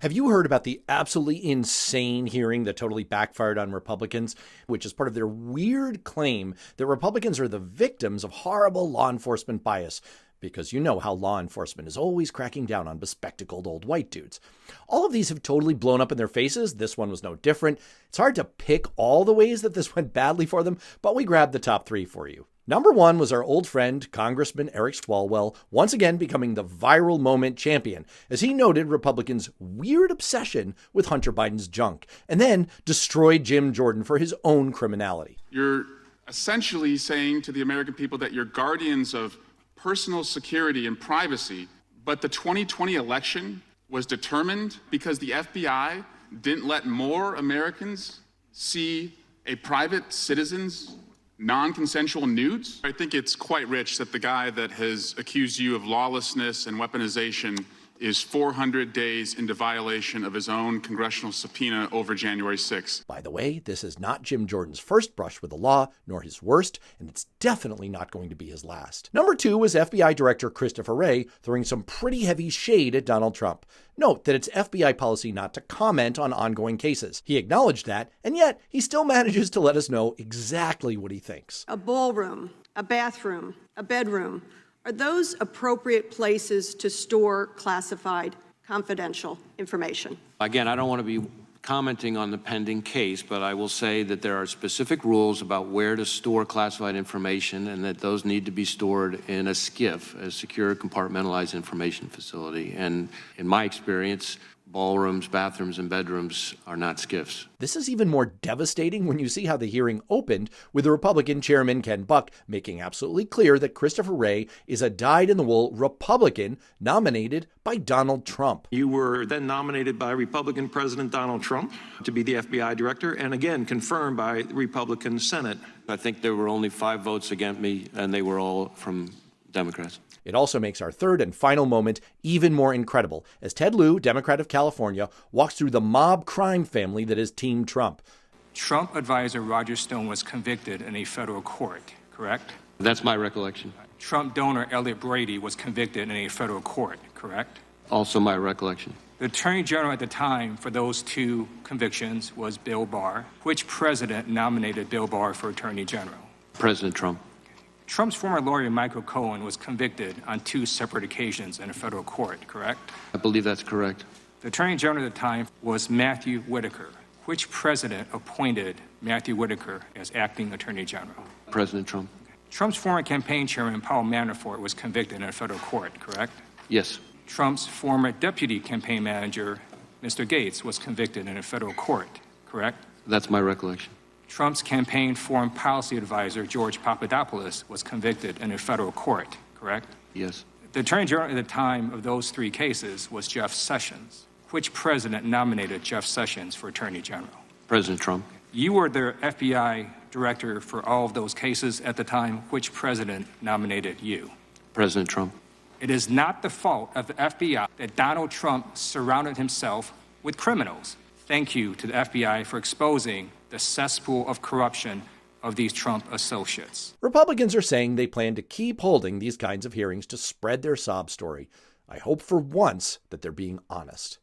Have you heard about the absolutely insane hearing that totally backfired on Republicans, which is part of their weird claim that Republicans are the victims of horrible law enforcement bias? Because you know how law enforcement is always cracking down on bespectacled old white dudes. All of these have totally blown up in their faces. This one was no different. It's hard to pick all the ways that this went badly for them, but we grabbed the top 3 for you. Number 1 was our old friend, Congressman Eric Swalwell, once again becoming the viral moment champion, as he noted Republicans' weird obsession with Hunter Biden's junk, and then destroyed Jim Jordan for his own criminality. You're essentially saying to the American people that you're guardians of personal security and privacy, but the 2020 election was determined because the FBI didn't let more Americans see a private citizen's non-consensual nudes? I think it's quite rich that the guy that has accused you of lawlessness and weaponization is 400 days into violation of his own congressional subpoena over January 6th. By the way, this is not Jim Jordan's first brush with the law, nor his worst, and it's definitely not going to be his last. Number 2 was FBI Director Christopher Wray throwing some pretty heavy shade at Donald Trump. Note that it's FBI policy not to comment on ongoing cases. He acknowledged that, and yet he still manages to let us know exactly what he thinks. A ballroom, a bathroom, a bedroom. Are those appropriate places to store classified, confidential information? Again, I don't want to be commenting on the pending case, but I will say that there are specific rules about where to store classified information and that those need to be stored in a SCIF, a secure compartmentalized information facility. And in my experience, ballrooms, bathrooms, and bedrooms are not SCIFs. This is even more devastating when you see how the hearing opened with the Republican Chairman Ken Buck making absolutely clear that Christopher Wray is a dyed-in-the-wool Republican nominated by Donald Trump. You were then nominated by Republican President Donald Trump to be the FBI director, and again confirmed by the Republican Senate. I think there were only 5 votes against me, and they were all from Democrats. It also makes our third and final moment even more incredible, as Ted Lieu, Democrat of California, walks through the mob crime family that is Team Trump. Trump advisor Roger Stone was convicted in a federal court, correct? That's my recollection. Trump donor Elliot Brady was convicted in a federal court, correct? Also my recollection. The Attorney General at the time for those 2 convictions was Bill Barr. Which president nominated Bill Barr for Attorney General? President Trump. Trump's former lawyer, Michael Cohen, was convicted on 2 separate occasions in a federal court, correct? I believe that's correct. The Attorney General at the time was Matthew Whitaker. Which president appointed Matthew Whitaker as acting Attorney General? President Trump. Trump's former campaign chairman, Paul Manafort, was convicted in a federal court, correct? Yes. Trump's former deputy campaign manager, Mr. Gates, was convicted in a federal court, correct? That's my recollection. Trump's campaign foreign policy advisor, George Papadopoulos, was convicted in a federal court, correct? Yes. The Attorney General at the time of those 3 cases was Jeff Sessions. Which president nominated Jeff Sessions for Attorney General? President Trump. You were the FBI director for all of those cases at the time. Which president nominated you? President Trump. It is not the fault of the FBI that Donald Trump surrounded himself with criminals. Thank you to the FBI for exposing the cesspool of corruption of these Trump associates. Republicans are saying they plan to keep holding these kinds of hearings to spread their sob story. I hope for once that they're being honest.